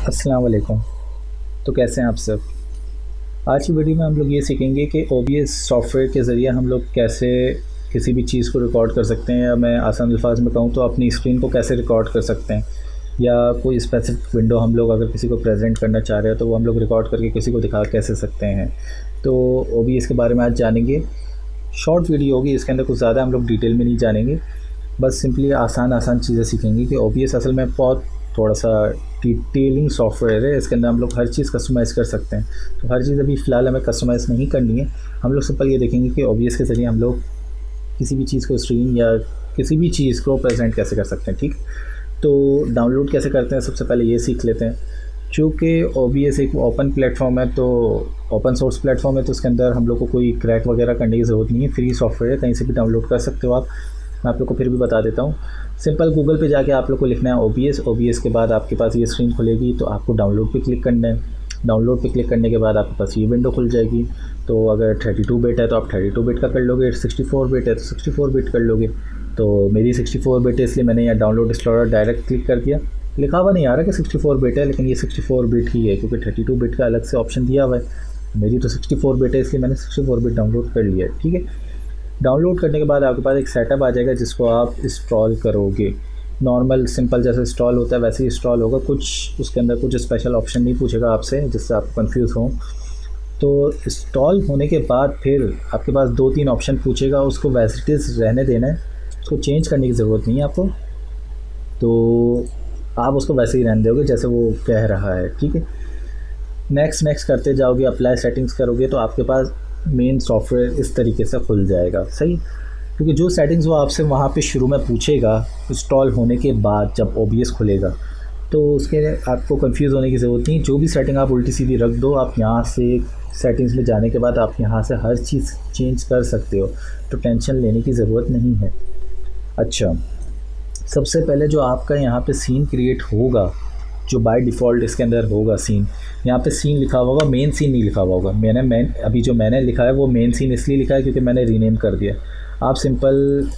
अस्सलाम वालेकुम। तो कैसे हैं आप सब? आज की वीडियो में हम लोग ये सीखेंगे कि OBS सॉफ्टवेयर के ज़रिए हम लोग कैसे किसी भी चीज़ को रिकॉर्ड कर सकते हैं, या मैं आसान अल्फाज में कहूँ तो अपनी स्क्रीन को कैसे रिकॉर्ड कर सकते हैं, या कोई स्पेसिफिक विंडो हम लोग अगर किसी को प्रेजेंट करना चाह रहे हो तो वो हम लोग रिकॉर्ड करके किसी को दिखा कैसे सकते हैं। तो OBS के बारे में आज जानेंगे। शॉर्ट वीडियो होगी, इसके अंदर कुछ ज़्यादा हम लोग डिटेल में नहीं जानेंगे, बस सिंपली आसान आसान चीज़ें सीखेंगे कि OBS असल में बहुत थोड़ा सा डिटेलिंग सॉफ्टवेयर है। इसके अंदर हम लोग हर चीज़ कस्टमाइज़ कर सकते हैं। तो हर चीज़ अभी फ़िलहाल हमें कस्टमाइज़ नहीं करनी है। हम लोग सिंपल ये देखेंगे कि OBS के ज़रिए हम लोग किसी भी चीज़ को स्क्रीन या किसी भी चीज़ को प्रेजेंट कैसे कर सकते हैं। ठीक, तो डाउनलोड कैसे करते हैं सबसे पहले ये सीख लेते हैं। चूँकि OBS एक ओपन प्लेटफॉर्म है, तो ओपन सोर्स प्लेटफॉर्म है, तो उसके अंदर हम लोग को कोई क्रैक वगैरह करने की ज़रूरत नहीं है। फ्री सॉफ्टवेयर है, कहीं से भी डाउनलोड कर सकते हो आप। मैं आप लोग को फिर भी बता देता हूँ। सिंपल गूगल पे जाके आप लोग को लिखना है OBS के बाद आपके पास ये स्क्रीन खुलेगी, तो आपको डाउनलोड पे क्लिक करना है। डाउनलोड पे क्लिक करने के बाद आपके पास ये विंडो खुल जाएगी। तो अगर 32 बिट है तो आप 32 बिट का कर लोगे, 64 बिट है तो 64 बिट कर लोगे। तो मेरी 64 बिट है, इसलिए मैंने यहाँ डाउनलोड एक्सप्लोरर डायरेक्ट क्लिक कर दिया। लिखा हुआ नहीं आ रहा कि 64 बिट है, लेकिन ये 64 बिट ही है, क्योंकि 32 बिट का अलग से ऑप्शन दिया हुआ है। मेरी तो 64 बिट है, इसलिए मैंने 64 बिट डाउनलोड कर लिया है। ठीक है, डाउनलोड करने के बाद आपके पास एक सेटअप आ जाएगा जिसको आप इंस्टॉल करोगे। नॉर्मल सिंपल जैसे इंस्टॉल होता है वैसे ही इंस्टॉल होगा। कुछ उसके अंदर कुछ स्पेशल ऑप्शन नहीं पूछेगा आपसे जिससे आप कंफ्यूज हो। तो इंस्टॉल होने के बाद फिर आपके पास 2-3 ऑप्शन पूछेगा, उसको वैसे इट इज़ रहने देना है, उसको चेंज करने की ज़रूरत नहीं है आपको। तो आप उसको वैसे ही रहने दोगे जैसे वो कह रहा है। ठीक है, नेक्स्ट करते जाओगे, अप्लाई सेटिंग्स करोगे तो आपके पास मेन सॉफ्टवेयर इस तरीके से खुल जाएगा। सही, क्योंकि जो सेटिंग्स वो आपसे वहाँ पे शुरू में पूछेगा इंस्टॉल होने के बाद जब OBS खुलेगा, तो उसके आपको कंफ्यूज होने की ज़रूरत नहीं। जो भी सेटिंग आप उल्टी सीधी रख दो, आप यहाँ से सेटिंग्स में जाने के बाद आप यहाँ से हर चीज़ चेंज कर सकते हो, तो टेंशन लेने की ज़रूरत नहीं है। अच्छा, सबसे पहले जो आपका यहाँ पे सीन क्रिएट होगा, जो बाय डिफ़ॉल्ट इसके अंदर होगा सीन, यहाँ पे सीन लिखा हुआ होगा, मेन सीन नहीं लिखा हुआ होगा। अभी जो मैंने लिखा है वो मेन सीन इसलिए लिखा है क्योंकि मैंने रीनेम कर दिया। आप सिंपल,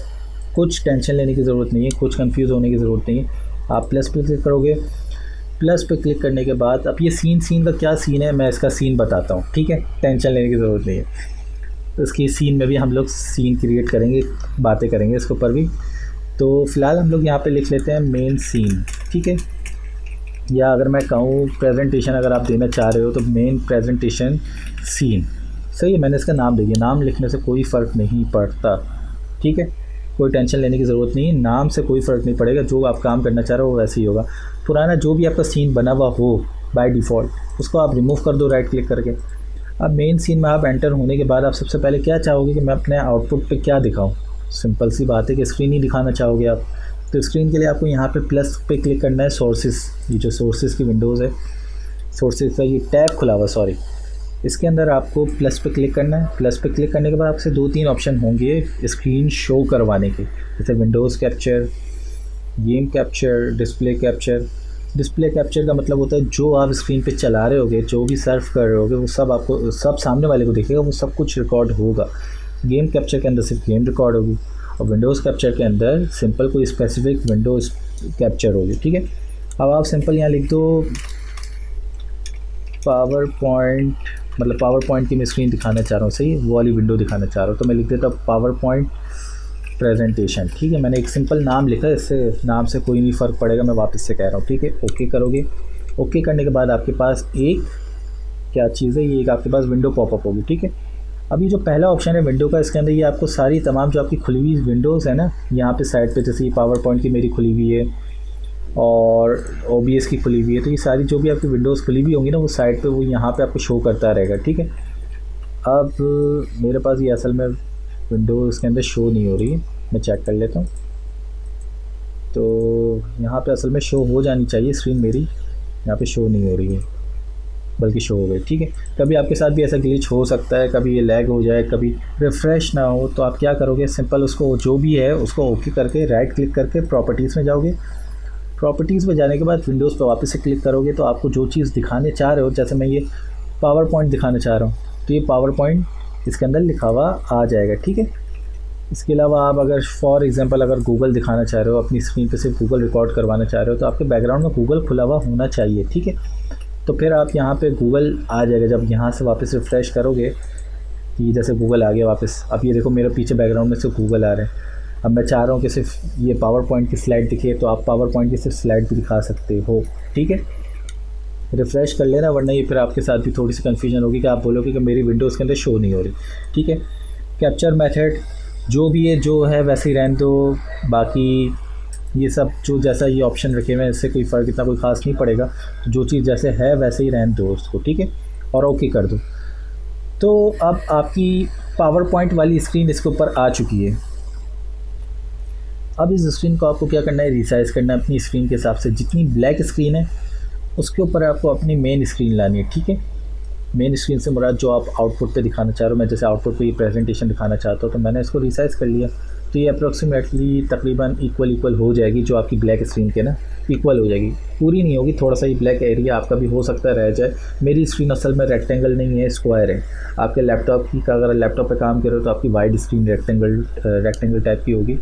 कुछ टेंशन लेने की ज़रूरत नहीं है, कुछ कंफ्यूज होने की ज़रूरत नहीं है। आप प्लस पे क्लिक करोगे। प्लस पे क्लिक करने के बाद अब ये सीन का क्या सीन है मैं इसका सीन बताता हूँ। ठीक है, टेंशन लेने की ज़रूरत नहीं है। इसकी सीन में भी हम लोग सीन क्रिएट करेंगे, बातें करेंगे इसके ऊपर भी। तो फ़िलहाल हम लोग यहाँ पे लिख लेते हैं मेन सीन। ठीक है, या अगर मैं कहूँ प्रेजेंटेशन अगर आप देना चाह रहे हो तो मेन प्रेजेंटेशन सीन। सही है, मैंने इसका नाम दे दिया। नाम लिखने से कोई फ़र्क नहीं पड़ता। ठीक है, कोई टेंशन लेने की ज़रूरत नहीं है, नाम से कोई फ़र्क नहीं पड़ेगा। जो आप काम करना चाह रहे हो वो वैसे ही होगा। पुराना जो भी आपका सीन बना हुआ हो बाय डिफ़ॉल्ट, उसको आप रिमूव कर दो राइट क्लिक करके। अब मेन सीन में आप एंटर होने के बाद आप सबसे पहले क्या चाहोगे कि मैं अपने आउटपुट पे क्या दिखाऊं? सिंपल सी बात है कि स्क्रीन ही दिखाना चाहोगे आप। तो स्क्रीन के लिए आपको यहाँ पे प्लस पे क्लिक करना है। सोर्सेज, ये जो सोर्सेज की विंडोज़ है, सोर्सेज का ये टैब खुला हुआ, सॉरी, इसके अंदर आपको प्लस पे क्लिक करना है। प्लस पे क्लिक करने के बाद आपसे 2-3 ऑप्शन होंगे स्क्रीन शो करवाने के, जैसे Windows capture, game capture, display capture. Display capture का मतलब होता है जो आप स्क्रीन पे चला रहे होगे, जो भी सर्फ कर रहे होगे, वो सब आपको, सब सामने वाले को दिखेगा, वो सब कुछ रिकॉर्ड होगा। गेम कैप्चर के अंदर सिर्फ गेम रिकॉर्ड होगी, और विंडोज़ कैप्चर के अंदर सिंपल कोई स्पेसिफिक विंडोज़ कैप्चर होगी। ठीक है, अब आप सिंपल यहाँ लिख दो पावर पॉइंट, मतलब पावर पॉइंट की मैं स्क्रीन दिखाना चाह रहा हूँ। सही, वो वाली विंडो दिखाना चाह रहा हूँ, तो मैं लिख देता हूँ पावर पॉइंट प्रेजेंटेशन। ठीक है, मैंने एक सिंपल नाम लिखा है, इससे नाम से कोई नहीं फ़र्क पड़ेगा, मैं वापस से कह रहा हूँ। ठीक है, ओके करोगे। ओके करने के बाद आपके पास एक क्या चीज़ है, ये एक आपके पास विंडो पॉपअप होगी। ठीक है, अभी जो पहला ऑप्शन है विंडो का, इसके अंदर ये आपको सारी तमाम जो आपकी खुली हुई विंडोज़ है ना, यहाँ पे साइड पे, जैसे ये पावर पॉइंट की मेरी खुली हुई है और OBS की खुली हुई है, तो ये सारी जो भी आपकी विंडोज़ खुली हुई होंगी ना, वो साइड पे, वो यहाँ पे आपको शो करता रहेगा। ठीक है, अब मेरे पास ये असल में विंडोज़ इसके अंदर शो नहीं हो रही है, मैं चेक कर लेता हूँ। तो यहाँ पे असल में शो हो जानी चाहिए स्क्रीन, मेरी यहाँ पे शो नहीं हो रही है, बल्कि शो हो गई। ठीक है, कभी आपके साथ भी ऐसा ग्लिच हो सकता है, कभी ये लैग हो जाए, कभी रिफ़्रेश ना हो, तो आप क्या करोगे, सिंपल उसको जो भी है उसको ओके करके राइट क्लिक करके प्रॉपर्टीज़ में जाओगे। प्रॉपर्टीज़ में जाने के बाद विंडोज़ पर वापस से क्लिक करोगे, तो आपको जो चीज़ दिखाने चाह रहे हो, जैसे मैं ये पावर पॉइंट दिखाना चाह रहा हूँ, तो ये पावर पॉइंट इसके अंदर लिखा हुआ आ जाएगा। ठीक है, इसके अलावा आप अगर फॉर एग्जांपल अगर गूगल दिखाना चाह रहे हो, अपनी स्क्रीन पे सिर्फ गूगल रिकॉर्ड करवाना चाह रहे हो, तो आपके बैकग्राउंड में गूगल खुला हुआ होना चाहिए, ठीक है। तो फिर आप यहाँ पे गूगल आ जाएगा। जब यहाँ से वापस रिफ़्रेश करोगे, ये जैसे गूगल आ गया वापस, अब ये देखो मेरे पीछे बैकग्राउंड में सिर्फ गूगल आ रहे हैं। अब मैं चाह रहा हूँ कि सिर्फ ये पावर पॉइंट की स्लाइड दिखे, तो आप पावर पॉइंट की सिर्फ स्लाइड भी दिखा सकते हो, ठीक है। रिफ़्रेश कर लेना, वरना ये फिर आपके साथ भी थोड़ी सी कन्फ्यूजन होगी कि आप बोलोगे कि मेरी विंडोज़ के अंदर शो नहीं हो रही, ठीक है। कैप्चर मेथड जो भी है जो है वैसे ही रहने दो, बाकी ये सब जो जैसा ये ऑप्शन रखे हुए हैं इससे कोई फ़र्क इतना कोई ख़ास नहीं पड़ेगा। तो जो चीज़ जैसे है वैसे ही रहने दो उसको, ठीक है, और ओके कर दो। तो अब आपकी पावर पॉइंट वाली स्क्रीन इसके ऊपर आ चुकी है। अब इस स्क्रीन को आपको क्या करना है, रिसाइज़ करना है अपनी स्क्रीन के हिसाब से। जितनी ब्लैक स्क्रीन है उसके ऊपर आपको अपनी मेन स्क्रीन लानी है, ठीक है। मेन स्क्रीन से मुराद जो आप आउटपुट पे दिखाना चाह रहे हो, मैं जैसे आउटपुट पे ये प्रेजेंटेशन दिखाना चाहता हूँ, तो मैंने इसको रिसाइज़ कर लिया। तो ये अप्रोक्सीमेटली तकरीबन इक्वल हो जाएगी, जो आपकी ब्लैक स्क्रीन के ना इक्वल हो जाएगी, पूरी नहीं होगी, थोड़ा सा ही ब्लैक एरिया आपका भी हो सकता है रह जाए। मेरी स्क्रीन असल में रेक्टेंगल नहीं है, स्क्वायर है। आपके लैपटॉप की का अगर लैपटॉप पे काम कर रहे हो तो आपकी वाइड स्क्रीन रेक्टेंगल टाइप की होगी।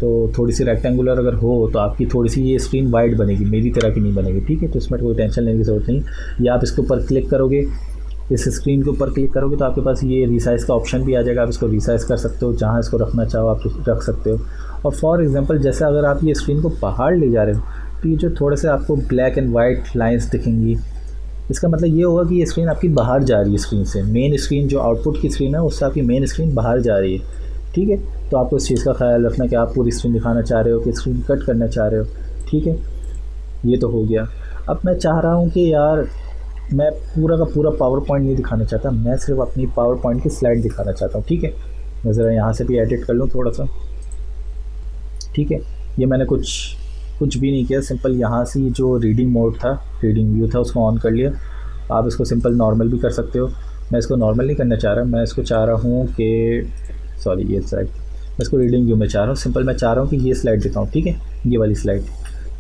तो थोड़ी सी रेक्टेंगुलर अगर हो तो आपकी थोड़ी सी ये स्क्रीन वाइड बनेगी, मेरी तरह की नहीं बनेगी, ठीक है। तो इसमें कोई टेंशन लेने की ज़रूरत नहीं। या आप इसके ऊपर क्लिक करोगे, इस स्क्रीन के ऊपर क्लिक करोगे तो आपके पास ये रिसाइज़ का ऑप्शन भी आ जाएगा। आप इसको रिसाइज़ कर सकते हो, जहाँ इसको रखना चाहो आप रख सकते हो। और फॉर एग्जांपल जैसे अगर आप ये स्क्रीन को बाहर ले जा रहे हो तो ये जो थोड़े से आपको ब्लैक एंड वाइट लाइंस दिखेंगी, इसका मतलब ये होगा कि ये स्क्रीन आपकी बाहर जा रही है स्क्रीन से। मेन स्क्रीन जो आउटपुट की स्क्रीन है उससे आपकी मेन स्क्रीन बाहर जा रही है, ठीक है। तो आपको इस चीज़ का ख्याल रखना कि आप पूरी स्क्रीन दिखाना चाह रहे हो कि स्क्रीन कट करना चाह रहे हो, ठीक है। ये तो हो गया। अब मैं चाह रहा हूँ कि यार मैं पूरा का पूरा पावर पॉइंट नहीं दिखाना चाहता, मैं सिर्फ अपनी पावर पॉइंट की स्लाइड दिखाना चाहता हूँ, ठीक है। मैं ज़रा यहाँ से भी एडिट कर लूँ थोड़ा सा, ठीक है। ये मैंने कुछ भी नहीं किया, सिंपल यहाँ से जो रीडिंग मोड था, रीडिंग व्यू था, उसको ऑन कर लिया। आप इसको सिंपल नॉर्मल भी कर सकते हो। मैं इसको नॉर्मल नहीं करना चाह रहा, मैं इसको चाह रहा हूँ कि सॉरी ये स्लाइड, मैं इसको रीडिंग व्यू में चाह रहा हूँ। सिंपल मैं चाह रहा हूँ कि ये स्लाइड दिखाऊँ, ठीक है, ये वाली स्लाइड।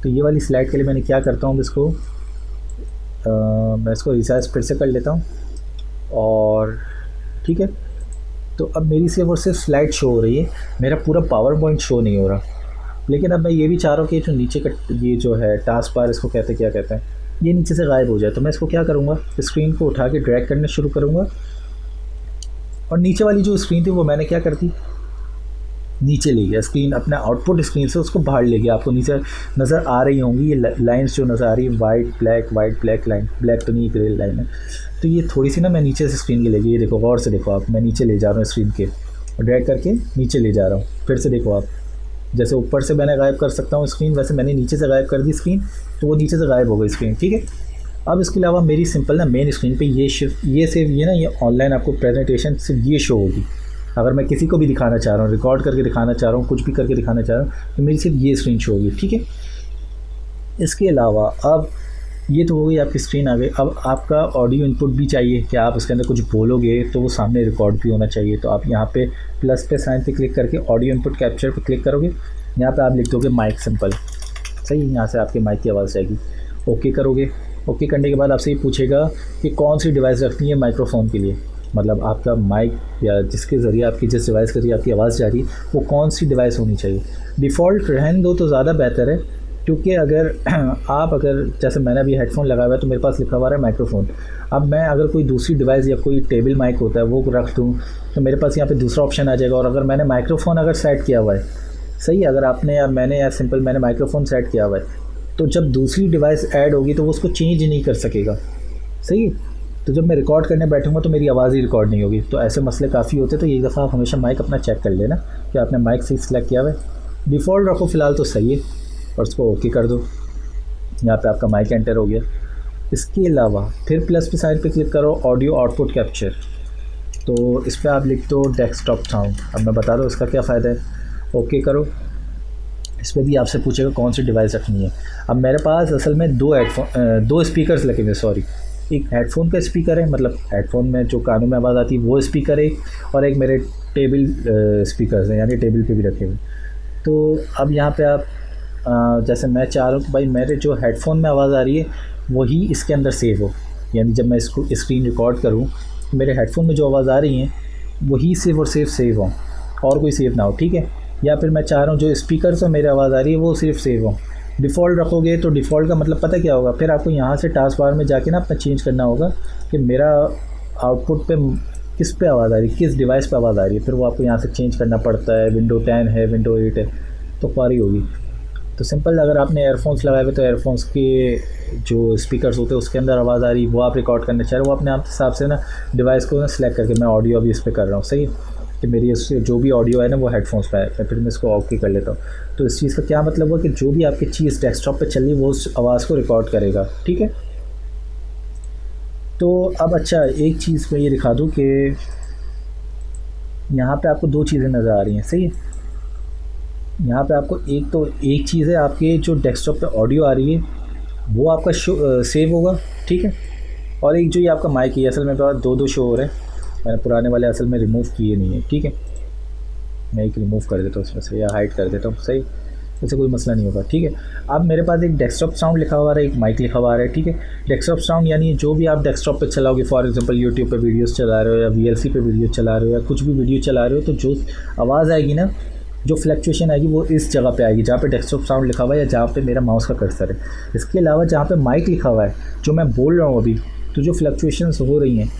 तो ये वाली स्लाइड के लिए मैंने क्या करता हूँ, इसको मैं इसको रिसाइज़ फिर से कर लेता हूँ और ठीक है। तो अब मेरी सिर्फ और सिर्फ स्लाइड शो हो रही है, मेरा पूरा पावर पॉइंट शो नहीं हो रहा। लेकिन अब मैं ये भी चाह रहा हूँ कि जो नीचे का ये जो है टास्क बार, इसको कहते क्या कहते हैं, ये नीचे से गायब हो जाए। तो मैं इसको क्या करूँगा, स्क्रीन को उठा के ड्रैग करना शुरू करूँगा और नीचे वाली जो स्क्रीन थी वो मैंने क्या कर दी, नीचे ले गया। स्क्रीन अपने आउटपुट स्क्रीन से उसको बाहर ले गया। आपको नीचे नज़र आ रही होंगी ये लाइंस जो नज़र आ रही है, वाइट ब्लैक लाइन, ब्लैक तो नहीं ग्रे लाइन है। तो ये थोड़ी सी ना मैं नीचे से स्क्रीन के ले गई, ये देखो गौर से देखो आप, मैं नीचे ले जा रहा हूँ स्क्रीन के और ड्रैग करके नीचे ले जा रहा हूँ। फिर से देखो आप, जैसे ऊपर से मैंने गायब कर सकता हूँ स्क्रीन, वैसे मैंने नीचे से गायब कर दी स्क्रीन, तो वो नीचे से गायब हो गई स्क्रीन, ठीक है। अब इसके अलावा मेरी सिंपल ना मेन स्क्रीन पे ये सिर्फ ये ना ये ऑनलाइन आपको प्रेजेंटेशन सिर्फ ये शो होगी। अगर मैं किसी को भी दिखाना चाह रहा हूँ, रिकॉर्ड करके दिखाना चाह रहा हूँ, कुछ भी करके दिखाना चाह रहा हूँ, तो मेरी सिर्फ ये स्क्रीन शो होगी, ठीक है। इसके अलावा अब ये तो हो गई आपकी स्क्रीन आ गई। अब आपका ऑडियो इनपुट भी चाहिए कि आप उसके अंदर कुछ बोलोगे तो वो सामने रिकॉर्ड भी होना चाहिए। तो आप यहाँ पे प्लस पे साइन पे क्लिक करके ऑडियो इनपुट कैप्चर पे क्लिक करोगे, यहाँ पे आप लिख दोगे माइक सिंपल, सही है। यहाँ से आपके माइक की आवाज़ जाएगी, ओके करोगे। ओके करने के बाद आपसे ये पूछेगा कि कौन सी डिवाइस रखनी है माइक्रोफोन के लिए, मतलब आपका माइक या जिसके ज़रिए आपकी जिस डिवाइस के ज़रिए आपकी आवाज़ जा रही है वो कौन सी डिवाइस होनी चाहिए। डिफ़ॉल्ट रहने दो तो ज़्यादा बेहतर है, क्योंकि अगर जैसे मैंने अभी हेडफोन लगाया हुआ है तो मेरे पास लिखा हुआ है माइक्रोफोन। अब मैं अगर कोई दूसरी डिवाइस या कोई टेबल माइक होता है वो रख दूँ तो मेरे पास यहाँ पे दूसरा ऑप्शन आ जाएगा। और अगर मैंने माइक्रोफोन अगर सेट किया हुआ है, सही है, अगर आपने या मैंने या सिंपल मैंने माइक्रोफोन सेट किया हुआ है, तो जब दूसरी डिवाइस ऐड होगी तो वो उसको चेंज नहीं कर सकेगा, सही है। तो जब मैं रिकॉर्ड करने बैठूंगा तो मेरी आवाज़ ही रिकॉर्ड नहीं होगी। तो ऐसे मसले काफ़ी होते हैं। तो एक दफ़ा आप हमेशा माइक अपना चेक कर लेना कि आपने माइक सही सिलेक्ट किया हुआ है। डिफ़ॉल्ट रखो फ़िलहाल तो सही है और उसको ओके कर दो। यहाँ पे आपका माइक एंटर हो गया। इसके अलावा फिर प्लस पे साइड पे क्लिक करो, ऑडियो आउटपुट कैप्चर, तो इस पर आप लिख दो डेस्कटॉप साउंड। अब मैं बता दूँ इसका क्या फ़ायदा है, ओके करो। इस पर भी आपसे पूछेगा कौन सी डिवाइस रखनी है। अब मेरे पास असल में दो स्पीकर्स लगे हुए, सॉरी, एक हेडफोन का स्पीकर है, मतलब हेडफोन में जो कानों में आवाज़ आती है वो स्पीकर है, और एक मेरे टेबल स्पीकर्स हैं, यानी टेबल पे भी रखे हुए। तो अब यहाँ पे आप जैसे मैं चाह रहा हूँ कि भाई मेरे जो हेडफोन में आवाज़ आ रही है वही इसके अंदर सेव हो, यानी जब मैं इसको स्क्रीन रिकॉर्ड करूँ तो मेरे हेडफोन में जो आवाज़ आ रही है वही सिर्फ और सिर्फ सेव हो। और कोई सेव ना हो, ठीक है। या फिर मैं चाह रहा हूँ जो स्पीकर से मेरी आवाज़ आ रही है वो सिर्फ सेव हो। डिफ़ॉल्ट रखोगे तो डिफ़ॉल्ट का मतलब पता क्या होगा, फिर आपको यहाँ से टास्क बार में जाके ना अपना चेंज करना होगा कि मेरा आउटपुट पे किस पे आवाज़ आ रही है, किस डिवाइस पे आवाज़ आ रही है, फिर वो आपको यहाँ से चेंज करना पड़ता है। विंडो 10 है, विंडो 8 है, तो ख्वारी होगी। तो सिंपल, अगर आपने एयरफोन्स लगाए हुए तो एयरफोन्स के जो स्पीकर्स होते हैं उसके अंदर आवाज़ आ रही है वो आप रिकॉर्ड करना चाह रहे हो, वो अपने आप हिसाब से ना डिवाइस को ना सेलेक्ट करके, मैं ऑडियो अभी इस पर कर रहा हूँ, सही है, कि मेरी जो भी ऑडियो है ना वो हेडफोन्स पे है, फिर मैं इसको ओके कर लेता हूँ। तो इस चीज़ का क्या मतलब हुआ कि जो भी आपकी चीज़ डेस्कटॉप पे चल रही है वो उस आवाज़ को रिकॉर्ड करेगा, ठीक है। तो अब अच्छा, एक चीज़ मैं ये दिखा दूँ कि यहाँ पे आपको दो चीज़ें नज़र आ रही हैं, सही है। यहाँ पे आपको एक चीज़ है, आपके जो डेस्कटॉप पे ऑडियो आ रही है वो आपका सेव होगा, ठीक है। और एक जो ये आपका माइक है, असल में दो शो हो रहे हैं, मैंने पुराने वाले असल में रिमूव किए नहीं है, ठीक है। मैं एक रिमूव कर देता हूँ उसमें से, या हाइड कर देता हूँ, सही, इससे कोई मसला नहीं होगा, ठीक है। अब मेरे पास एक डेस्कटॉप साउंड लिखा हुआ है, एक माइक लिखा हुआ है, ठीक है। डेस्कटॉप साउंड यानी जो भी आप डेस्कटॉप पे चलाओगे, फॉर एग्जांपल यूट्यूब पे वीडियोस चला रहे हो या VLC पे वीडियो चला रहे हो या कुछ भी वीडियो चला रहे हो, तो जो आवाज़ आएगी ना, जो फ्लक्चुएशन आएगी वो इस जगह पे आएगी जहाँ पे डेस्कटॉप साउंड लिखा हुआ है या जहाँ पे मेरा माउस का कर्सर है। इसके अलावा जहाँ पे माइक लिखा हुआ है, जो मैं बोल रहा हूँ अभी, तो जो फ्लक्चुएशंस हो रही हैं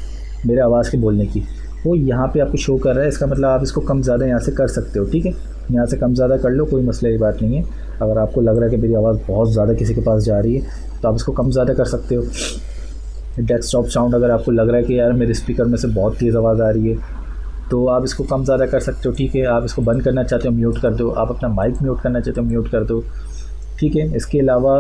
मेरे आवाज़ के बोलने की, वो यहाँ पे आपको शो कर रहा है। इसका मतलब आप इसको कम ज़्यादा यहाँ से कर सकते हो, ठीक है। यहाँ से कम ज़्यादा कर लो, कोई मसले की बात नहीं है। अगर आपको लग रहा है कि मेरी आवाज़ बहुत ज़्यादा किसी के पास जा रही है तो आप इसको कम ज़्यादा कर सकते हो। डेस्कटॉप साउंड अगर आपको लग रहा है कि यार मेरे स्पीकर में से बहुत तेज़ आवाज़ आ रही है तो आप इसको कम ज़्यादा कर सकते हो, ठीक है। आप इसको बंद करना चाहते हो म्यूट कर दो, आप अपना माइक म्यूट करना चाहते हो म्यूट कर दो, ठीक है। इसके अलावा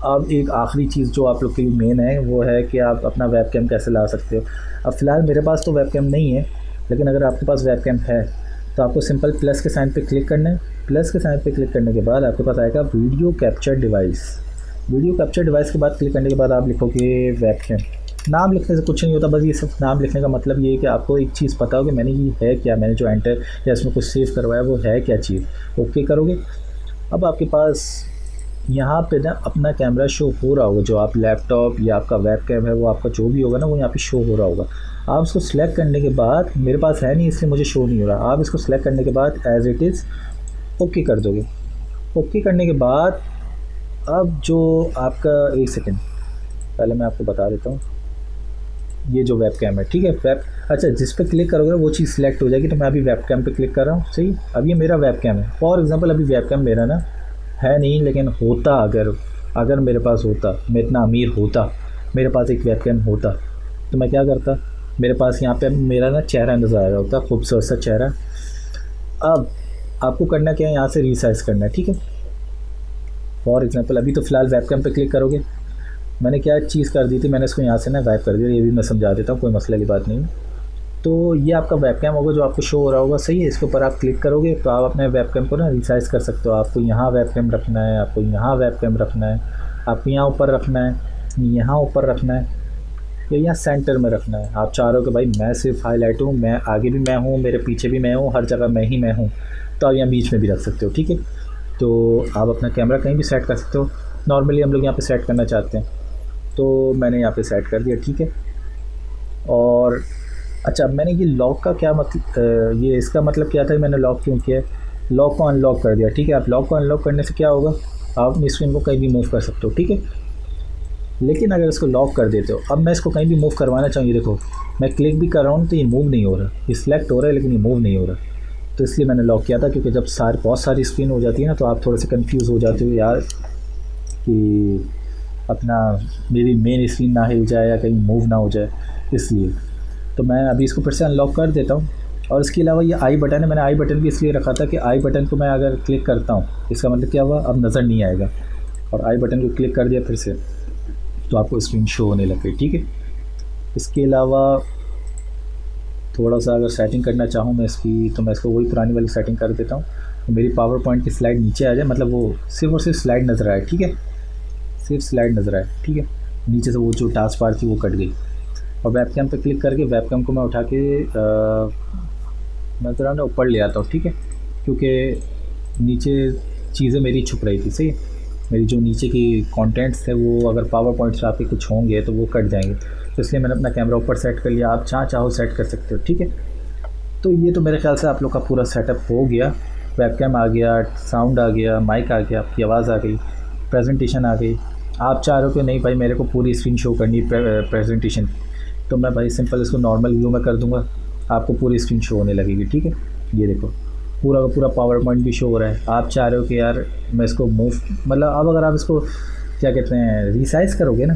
अब एक आखिरी चीज़ जो आप लोग के लिए मेन है वो है कि आप अपना वेबकैम कैसे ला सकते हो। अब फ़िलहाल मेरे पास तो वेबकैम नहीं है, लेकिन अगर आपके पास वेबकैम है तो आपको सिंपल प्लस के साइन पे क्लिक करना है। प्लस के साइन पे क्लिक करने के बाद आपके पास आएगा video capture device. Video capture device के बाद क्लिक करने के बाद आप लिखोगे वेबकैम। नाम लिखने से कुछ नहीं होता, बस ये सिर्फ नाम लिखने का मतलब ये है कि आपको एक चीज़ पता हो कि मैंने ये है क्या, मैंने जो एंटर या इसमें कुछ सेव करवाया वो है क्या चीज़। ओके करोगे। अब आपके पास यहाँ पे ना अपना कैमरा शो हो रहा होगा, जो आप लैपटॉप या आपका वेबकैम है वो आपका जो भी होगा ना वो यहाँ पे शो हो रहा होगा। आप इसको सिलेक्ट करने के बाद, मेरे पास है नहीं इसलिए मुझे शो नहीं हो रहा, आप इसको सिलेक्ट करने के बाद एज इट इज़ ओके कर दोगे। ओके करने के बाद अब जो आपका, एक सेकेंड पहले मैं आपको बता देता हूँ, ये जो वेबकैम है, ठीक है। अच्छा, जिस पे क्लिक करोगे वो चीज़ सिलेक्ट हो जाएगी। तो मैं अभी वेबकैम पे क्लिक कर रहा हूँ, सही। अब ये मेरा वेबकैम है, फॉर एग्जांपल अभी वेबकैम मेरा ना है नहीं, लेकिन होता, अगर मेरे पास होता, मैं इतना अमीर होता, मेरे पास एक वेबकैम होता तो मैं क्या करता, मेरे पास यहाँ पे मेरा ना चेहरा नज़र आ रहा होता, खूबसूरत सा चेहरा। अब आपको करना क्या है, यहाँ से रीसाइज करना है, ठीक है। फॉर एग्जांपल अभी तो फ़िलहाल वेबकैम पे क्लिक करोगे, मैंने क्या चीज़ कर दी थी, मैंने इसको यहाँ से ना गायब कर दिया, ये भी मैं समझा देता हूँ, कोई मसले की बात नहीं। तो ये आपका वेबकैम होगा जो आपको शो हो रहा होगा, सही है। इसके ऊपर आप क्लिक करोगे तो आप अपने वेबकैम को ना रिसाइज कर सकते हो। आपको यहाँ वेबकैम रखना है, आपको यहाँ वेबकैम रखना है, आपको यहाँ ऊपर रखना है, यहाँ ऊपर रखना है, या यहाँ सेंटर में रखना है। आप चाह रहे हो कि भाई मैं सिर्फ हाईलाइट हूँ, मैं आगे भी मैं हूँ, मेरे पीछे भी मैं हूँ, हर जगह मैं ही मैं हूँ, तो आप यहाँ बीच में भी रख सकते हो, ठीक है। तो आप अपना कैमरा कहीं भी सेट कर सकते हो। नॉर्मली हम लोग यहाँ पे सेट करना चाहते हैं तो मैंने यहाँ पे सेट कर दिया, ठीक है। और अच्छा, मैंने ये लॉक का क्या मतलब, ये इसका मतलब क्या था, मैंने लॉक क्यों किया, लॉक को अनलॉक कर दिया, ठीक है। आप लॉक को अनलॉक करने से क्या होगा, आप अपनी स्क्रीन को कहीं भी मूव कर सकते हो, ठीक है। लेकिन अगर इसको लॉक कर देते हो, अब मैं इसको कहीं भी मूव करवाना चाहिए, देखो मैं क्लिक भी कर रहा हूँ तो ये मूव नहीं हो रहा, ये सिलेक्ट हो रहा है लेकिन ये मूव नहीं हो रहा। तो इसलिए मैंने लॉक किया था, क्योंकि जब बहुत सारी स्क्रीन हो जाती है ना तो आप थोड़े से कन्फ्यूज़ हो जाते हो यार कि अपना मेरी मेन स्क्रीन ना हिल जाए या कहीं मूव ना हो जाए, इसलिए। तो मैं अभी इसको फिर से अनलॉक कर देता हूँ। और इसके अलावा ये आई बटन है, मैंने आई बटन भी इसलिए रखा था कि आई बटन को मैं अगर क्लिक करता हूँ इसका मतलब क्या हुआ, अब नज़र नहीं आएगा। और आई बटन को क्लिक कर दिया फिर से तो आपको स्क्रीन शो होने लग गई, ठीक है। इसके अलावा थोड़ा सा अगर सेटिंग करना चाहूँ मैं इसकी, तो मैं इसको वही पुरानी वाली सेटिंग कर देता हूँ, तो मेरी पावर पॉइंट की स्लाइड नीचे आ जाए, मतलब वो सिर्फ और सिर्फ स्लाइड नज़र आए, ठीक है, सिर्फ स्लाइड नज़र आए, ठीक है। नीचे से वो जो टास्क बार थी वो कट गई। और वेबकैम पे क्लिक करके वेबकैम को मैं उठा के मैं ज़रा ना ऊपर ले आता हूँ, ठीक है, क्योंकि नीचे चीज़ें मेरी छुप रही थी, सही। मेरी जो नीचे की कंटेंट्स थे वो अगर पावर पॉइंट्स आपके कुछ होंगे तो वो कट जाएंगे, तो इसलिए मैंने अपना कैमरा ऊपर सेट कर लिया। आप जहाँ चाहो सेट कर सकते हो, ठीक है। तो ये तो मेरे ख्याल से आप लोग का पूरा सेटअप हो गया। वेबकैम आ गया, साउंड आ गया, माइक आ गया, आपकी आवाज़ आ गई, प्रेजेंटेशन आ गई। आप चाह रहे हो कि नहीं भाई मेरे को पूरी स्क्रीन शो करनी है प्रेजेंटेशन, तो मैं भाई सिंपल इसको नॉर्मल व्यू में कर दूंगा, आपको पूरी स्क्रीन शो होने लगेगी। ठीक है, ये देखो पूरा का पूरा पावर पॉइंट भी शो हो रहा है। आप चाह रहे हो कि यार मैं इसको मूव, मतलब अब अगर आप इसको क्या कहते हैं रिसाइज़ करोगे ना,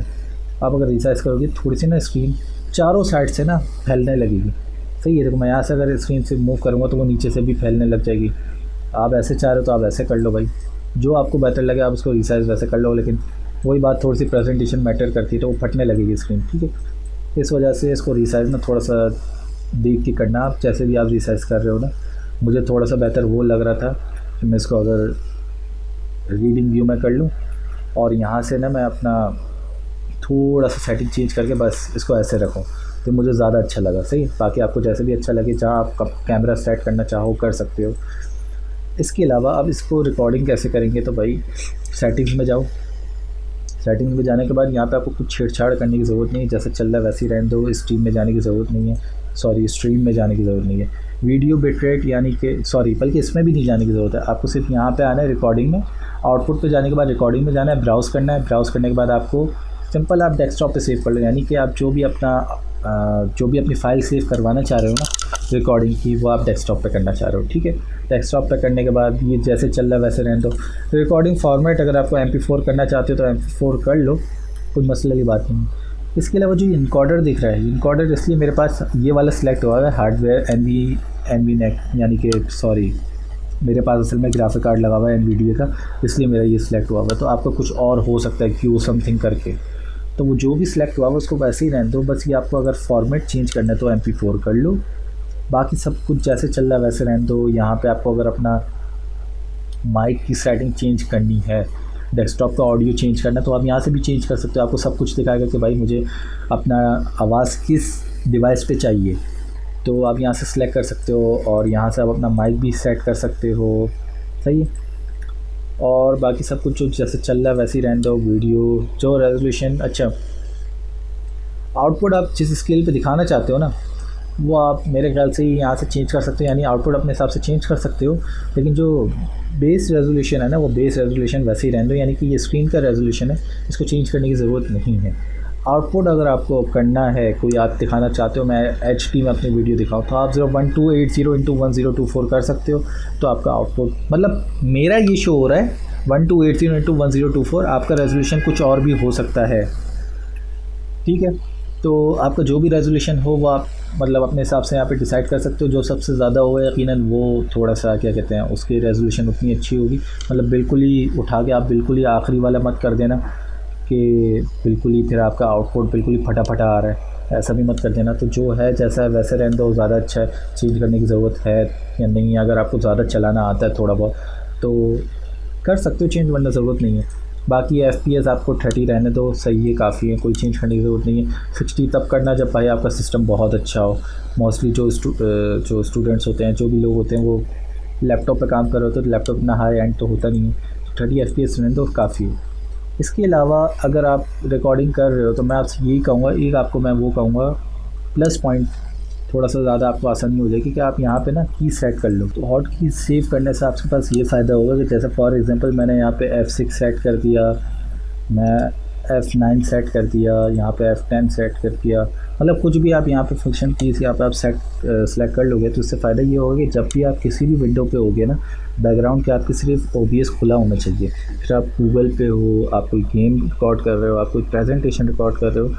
आप अगर रिसाइज़ करोगे थोड़ी सी ना स्क्रीन चारों साइड से ना फैलने लगेगी। सही है, देखो मैं यहाँ से अगर स्क्रीन से मूव करूँगा तो वो नीचे से भी फैलने लग जाएगी। आप ऐसे चाह रहे हो तो आप ऐसे कर लो भाई, जो आपको बेहतर लगे आप उसको रिसाइज़ वैसे कर लो, लेकिन वही बात थोड़ी सी प्रेजेंटेशन मैटर करती है तो वो फटने लगेगी स्क्रीन। ठीक है, इस वजह से इसको रिसाइज़ ना थोड़ा सा देख के करना, आप जैसे भी आप रिसाइज़ कर रहे हो ना। मुझे थोड़ा सा बेहतर वो लग रहा था कि मैं इसको अगर रीडिंग व्यू में कर लूँ और यहाँ से ना मैं अपना थोड़ा सा सेटिंग चेंज करके बस इसको ऐसे रखूँ, तो मुझे ज़्यादा अच्छा लगा। सही है, बाकी आपको जैसे भी अच्छा लगे, जहाँ आप कैमरा सेट करना चाहो कर सकते हो। इसके अलावा अब इसको रिकॉर्डिंग कैसे करेंगे, तो भाई सेटिंग्स में जाओ। सेटिंग्स में जाने के बाद यहाँ पे आपको कुछ छेड़छाड़ करने की ज़रूरत नहीं है, जैसे चल रहा है वैसे ही रहने दो। स्ट्रीम में जाने की ज़रूरत नहीं है, स्ट्रीम में जाने की ज़रूरत नहीं है। वीडियो बिटरेट यानी कि बल्कि इसमें भी नहीं जाने की ज़रूरत है, आपको सिर्फ यहाँ पे आना है रिकॉर्डिंग में। आउटपुट पे जाने के बाद रिकॉर्डिंग में जाना है, ब्राउज़ करना है। ब्राउज़ करने के बाद आपको सिंपल आप डेस्कटॉप पे सेव कर लो, यानी कि आप जो भी अपनी फ़ाइल सेव करवाना चाह रहे हो ना रिकॉर्डिंग की, वो आप डेस्कटॉप पे करना चाह रहे हो। ठीक है, डेस्कटॉप पे करने के बाद ये जैसे चल रहा है वैसे रहने दो। रिकॉर्डिंग फॉर्मेट अगर आपको MP4 करना चाहते हो तो MP4 कर लो, कोई मसले की बात नहीं। इसके अलावा जो इनकोडर दिख रहा है, इनकोडर इसलिए मेरे पास ये वाला सिलेक्ट हुआ है, हार्डवेयर NVNEC, यानी कि मेरे पास असल में ग्राफिक कार्ड लगा हुआ है NVIDIA का, इसलिए मेरा ये सिलेक्ट हुआ हुआ है। तो आपका कुछ और हो सकता है Q समथिंग करके, तो वो जो भी सिलेक्ट हुआ है उसको वैसे ही रहने दो। बस ये आपको अगर फॉर्मेट चेंज करना है तो MP4 कर लो, बाकी सब कुछ जैसे चल रहा है वैसे रहने दो। यहाँ पे आपको अगर अपना माइक की सेटिंग चेंज करनी है, डेस्कटॉप का ऑडियो चेंज करना है, तो आप यहाँ से भी चेंज कर सकते हो। आपको सब कुछ दिखाएगा कि भाई मुझे अपना आवाज़ किस डिवाइस पे चाहिए, तो आप यहाँ से सिलेक्ट कर सकते हो और यहाँ से आप अपना माइक भी सेट कर सकते हो। सही है, और बाकी सब कुछ जो जैसे चल रहा है वैसे ही रहने दो। वीडियो जो रेजोल्यूशन, अच्छा आउटपुट आप जिस स्केल पे दिखाना चाहते हो ना, वो आप मेरे ख्याल से यहाँ से चेंज कर सकते हो, यानी आउटपुट अपने हिसाब से चेंज कर सकते हो। लेकिन जो बेस रेजोल्यूशन है ना, वो बेस रेजोल्यूशन वैसे ही रहने दो, यानी कि ये स्क्रीन का रेजोल्यूशन है, इसको चेंज करने की ज़रूरत नहीं है। आउटपुट अगर आपको करना है, कोई आप दिखाना चाहते हो, मैं HD में अपनी वीडियो दिखाऊँ, तो आप 1280x1024 कर सकते हो। तो आपका आउटपुट, मतलब मेरा ये शो हो रहा है 1280x1024, आपका रेजोल्यूशन कुछ और भी हो सकता है। ठीक है, तो आपका जो भी रेजोल्यूशन हो वो आप मतलब अपने हिसाब से यहाँ पे डिसाइड कर सकते हो। जो सबसे ज़्यादा होगा यकीनन वो थोड़ा सा क्या कहते हैं, उसकी रेजोल्यूशन उतनी अच्छी होगी। मतलब बिल्कुल ही उठा के आप बिल्कुल ही आखिरी वाला मत कर देना कि बिल्कुल ही फिर आपका आउटपुट बिल्कुल ही फटा आ रहा है, ऐसा भी मत कर देना। तो जो है जैसा है वैसे रहने दो, ज़्यादा अच्छा है। चेंज करने की ज़रूरत है या नहीं, अगर आपको ज़्यादा चलाना आता है थोड़ा बहुत तो कर सकते हो चेंज, वरना ज़रूरत नहीं है। बाकी FPS आपको 30 रहने दो, सही है, काफ़ी है, कोई चेंज करने की ज़रूरत नहीं है। 60 तब करना जब भाई आपका सिस्टम बहुत अच्छा हो। मोस्टली जो स्टूडेंट्स होते हैं, जो भी लोग होते हैं, वो लैपटॉप पे काम कर रहे होते हैं, तो लैपटॉप इतना हाई एंड तो होता नहीं है, 30 FPS रहने दो, काफ़ी है। इसके अलावा अगर आप रिकॉर्डिंग कर रहे हो तो मैं आपसे यही कहूँगा, एक आपको मैं वो कहूँगा प्लस पॉइंट, थोड़ा सा ज़्यादा आपको आसानी हो जाएगी कि आप यहाँ पे ना की सेट कर लो। तो हॉट की सेव करने से आपके पास ये फ़ायदा होगा कि जैसे फॉर एग्जांपल मैंने यहाँ पे F6 सेट कर दिया, मैं F9 सेट कर दिया, यहाँ पे F10 सेट कर दिया, मतलब कुछ भी आप यहाँ पे फंक्शन कीज़ यहाँ पे आप सेलेक्ट कर लोगे, तो इससे फ़ायदा ये होगा कि जब भी आप किसी भी विंडो पे होगे ना, बैकग्राउंड के आपके सिर्फ OBS खुला होना चाहिए। फिर आप गूगल पे हो, आप कोई गेम रिकॉर्ड कर रहे हो, आप कोई प्रेजेंटेशन रिकॉर्ड कर रहे हो,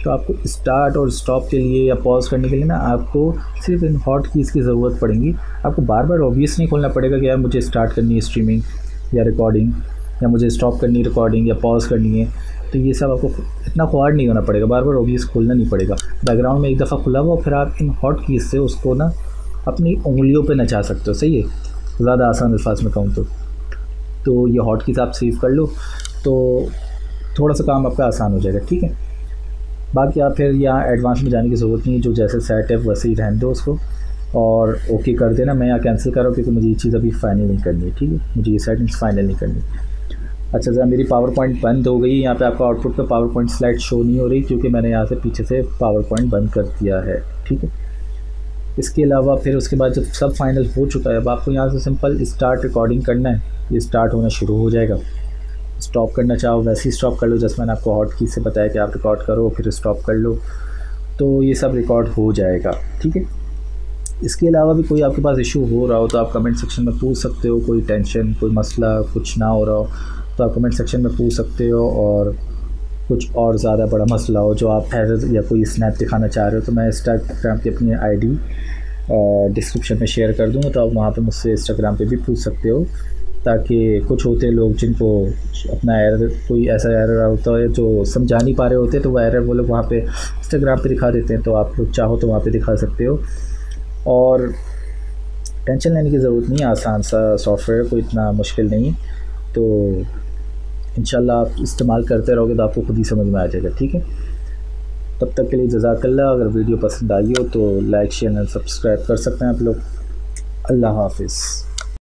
तो आपको स्टार्ट और स्टॉप के लिए या पॉज करने के लिए ना आपको सिर्फ इन हॉट कीज़ की ज़रूरत पड़ेगी। आपको बार बार OBS नहीं खोलना पड़ेगा कि यार मुझे स्टार्ट करनी है स्ट्रीमिंग या रिकॉर्डिंग, या मुझे स्टॉप करनी है रिकॉर्डिंग या पॉज करनी है। तो ये सब आपको इतना ख्वार नहीं होना पड़ेगा, बार बार OBS खोलना नहीं पड़ेगा। बैकग्राउंड में एक दफ़ा खुला हुआ, फिर आप इन हॉट कीज़ से उसको ना अपनी उंगलियों पे नचा सकते हो। सही है, ज़्यादा आसान अल्फाज में कहूँ तो ये हॉट कीज़ आप सेव कर लो, तो थोड़ा सा काम आपका आसान हो जाएगा। ठीक है, बाकी आप फिर यहाँ एडवांस में जाने की ज़रूरत नहीं है, जो जैसे सेट है वैसे ही रहने दो उसको, और ओके कर देना। मैं यहाँ कैंसिल कर रहा हूँ क्योंकि मुझे ये चीज़ अभी फाइनल नहीं करनी है। ठीक है, मुझे ये सेटिंग्स फाइनल नहीं करनी। अच्छा ज़रा मेरी पावर पॉइंट बंद हो गई, यहाँ पे आपका आउटपुट पे पावर पॉइंट स्लाइड शो नहीं हो रही क्योंकि मैंने यहाँ से पीछे से पावर पॉइंट बंद कर दिया है। ठीक है, इसके अलावा फिर उसके बाद जब सब फाइनल हो चुका है, अब आपको यहाँ से सिंपल स्टार्ट रिकॉर्डिंग करना है। ये स्टार्ट होना शुरू हो जाएगा। स्टॉप करना चाहो वैसे ही स्टॉप कर लो, जैसे मैंने आपको हॉट की से बताया कि आप रिकॉर्ड करो फिर स्टॉप कर लो, तो ये सब रिकॉर्ड हो जाएगा। ठीक है। इसके अलावा भी कोई आपके पास इशू हो रहा हो तो आप कमेंट सेक्शन में पूछ सकते हो। कोई टेंशन, कोई मसला कुछ ना हो रहा हो तो आप कमेंट सेक्शन में पूछ सकते हो। और कुछ और ज़्यादा बड़ा मसला हो जो आप एरर या कोई स्नैप दिखाना चाह रहे हो तो मैं इंस्टाग्राम की अपनी आईडी डिस्क्रिप्शन में शेयर कर दूँगा, तो आप वहाँ पे मुझसे इंस्टाग्राम पे भी पूछ सकते हो, ताकि कुछ होते हैं लोग जिनको अपना एरर, कोई ऐसा एरर होता है जो समझा नहीं पा रहे होते, तो वो एरर वो लोग वहाँ पे इंस्टाग्राम पे दिखा देते हैं, तो आप लोग चाहो तो वहाँ पे दिखा सकते हो। और टेंशन लेने की ज़रूरत नहीं है, आसान सा सॉफ्टवेयर, कोई इतना मुश्किल नहीं। तो इंशाल्लाह आप इस्तेमाल करते रहोगे तो आपको खुद ही समझ में आ जाएगा। ठीक है। तब तक के लिए जज़ाकल्लाह। अगर वीडियो पसंद आई हो तो लाइक शेयर एंड सब्सक्राइब कर सकते हैं आप लोग। अल्लाह हाफिज़।